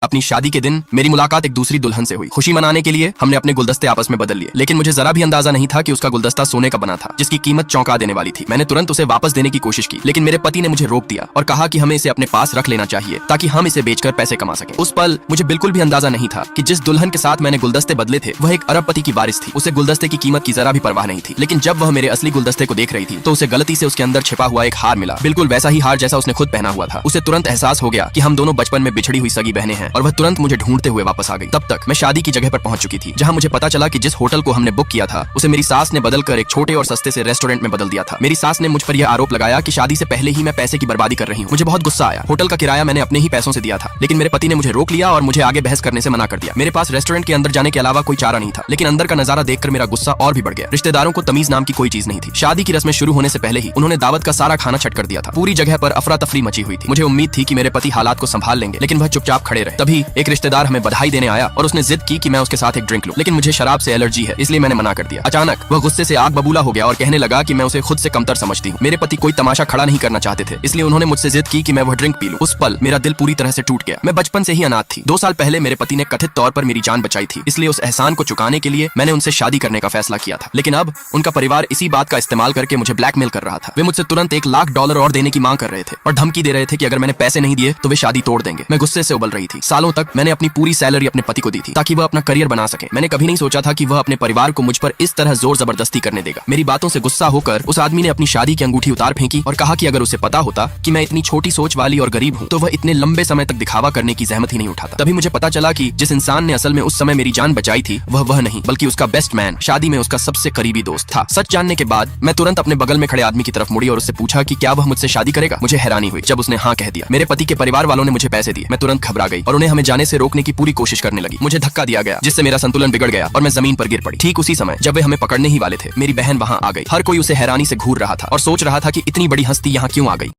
अपनी शादी के दिन मेरी मुलाकात एक दूसरी दुल्हन से हुई। खुशी मनाने के लिए हमने अपने गुलदस्ते आपस में बदल लिए, लेकिन मुझे जरा भी अंदाजा नहीं था कि उसका गुलदस्ता सोने का बना था, जिसकी कीमत चौंका देने वाली थी। मैंने तुरंत उसे वापस देने की कोशिश की, लेकिन मेरे पति ने मुझे रोक दिया और कहा कि हमें इसे अपने पास रख लेना चाहिए ताकि हम इसे बेचकर पैसे कमा सकें। उस पल मुझे बिल्कुल भी अंदाजा नहीं था कि जिस दुल्हन के साथ मैंने गुलदस्ते बदले थे वह एक अरबपति की वारिस थी। उसे गुलदस्ते की कीमत की जरा भी परवाह नहीं थी, लेकिन जब वह मेरे असली गुलदस्ते को देख रही थी तो उसे गलती से उसके अंदर छिपा हुआ एक हार मिला, बिल्कुल वैसा ही हार जैसा उसने खुद पहना हुआ था। उसे तुरंत एहसास हो गया कि हम दोनों बचपन में बिछड़ी हुई सगी बहनें हैं और वह तुरंत मुझे ढूंढते हुए वापस आ गई। तब तक मैं शादी की जगह पर पहुंच चुकी थी, जहां मुझे पता चला कि जिस होटल को हमने बुक किया था उसे मेरी सास ने बदलकर एक छोटे और सस्ते से रेस्टोरेंट में बदल दिया था। मेरी सास ने मुझ पर यह आरोप लगाया कि शादी से पहले ही मैं पैसे की बर्बादी कर रही हूँ। मुझे बहुत गुस्सा आया। होटल का किराया मैंने अपने ही पैसों से दिया था, लेकिन मेरे पति ने मुझे रोक लिया और मुझे आगे बहस करने से मना कर दिया। मेरे पास रेस्टोरेंट के अंदर जाने के अलावा कोई चारा नहीं था, लेकिन अंदर का नजारा देखकर मेरा गुस्सा और भी बढ़ गया। रिश्तेदारों को तमीज नाम की कोई चीज नहीं थी। शादी की रस्में शुरू होने से पहले ही उन्होंने दावत का सारा खाना छट कर दिया था। पूरी जगह पर अफरा तफरी मची हुई थी। मुझे उम्मीद थी कि मेरे पति हालात को संभाल लेंगे, लेकिन वह चुपचाप खड़े रहे। तभी एक रिश्तेदार हमें बधाई देने आया और उसने जिद की कि मैं उसके साथ एक ड्रिंक लूं, लेकिन मुझे शराब से एलर्जी है, इसलिए मैंने मना कर दिया। अचानक वह गुस्से से आग बबूला हो गया और कहने लगा कि मैं उसे खुद से कमतर समझती हूँ। मेरे पति कोई तमाशा खड़ा नहीं करना चाहते थे, इसलिए उन्होंने मुझसे जिद की कि मैं वह ड्रिंक पी लूं। उस पल मेरा दिल पूरी तरह से टूट गया। मैं बचपन से ही अनाथ थी। 2 साल पहले मेरे पति ने कथित तौर पर मेरी जान बचाई थी, इसलिए उस एहसान को चुकाने के लिए मैंने उनसे शादी करने का फैसला किया था। लेकिन अब उनका परिवार इसी बात का इस्तेमाल करके मुझे ब्लैकमेल कर रहा था। वे मुझसे तुरंत $1,00,000 और देने की मांग कर रहे थे और धमकी दे रहे थे कि अगर मैंने पैसे नहीं दिए तो वे शादी तोड़ देंगे। मैं गुस्से से उबल रही थी। सालों तक मैंने अपनी पूरी सैलरी अपने पति को दी थी ताकि वह अपना करियर बना सके। मैंने कभी नहीं सोचा था कि वह अपने परिवार को मुझ पर इस तरह जोर जबरदस्ती करने देगा। मेरी बातों से गुस्सा होकर उस आदमी ने अपनी शादी की अंगूठी उतार फेंकी और कहा कि अगर उसे पता होता कि मैं इतनी छोटी सोच वाली और गरीब हूँ तो वह इतने लंबे समय तक दिखावा करने की जहमत ही नहीं उठाता। तभी मुझे पता चला कि जिस इंसान ने असल में उस समय मेरी जान बचाई थी वह नहीं बल्कि उसका बेस्ट मैन, शादी में उसका सबसे करीबी दोस्त था। सच जानने के बाद मैं तुरंत अपने बगल में खड़े आदमी की तरफ मुड़ी और उससे पूछा कि क्या वह मुझसे शादी करेगा। मुझे हैरानी हुई जब उसने हाँ कह दिया। मेरे पति के परिवार वालों ने मुझे पैसे दिए। मैं तुरंत घबरा गई और उन्हें हमें जाने से रोकने की पूरी कोशिश करने लगी। मुझे धक्का दिया गया जिससे मेरा संतुलन बिगड़ गया और मैं जमीन पर गिर पड़ी। ठीक उसी समय जब वे हमें पकड़ने ही वाले थे मेरी बहन वहां आ गई। हर कोई उसे हैरानी से घूर रहा था और सोच रहा था कि इतनी बड़ी हस्ती यहाँ क्यों आ गई।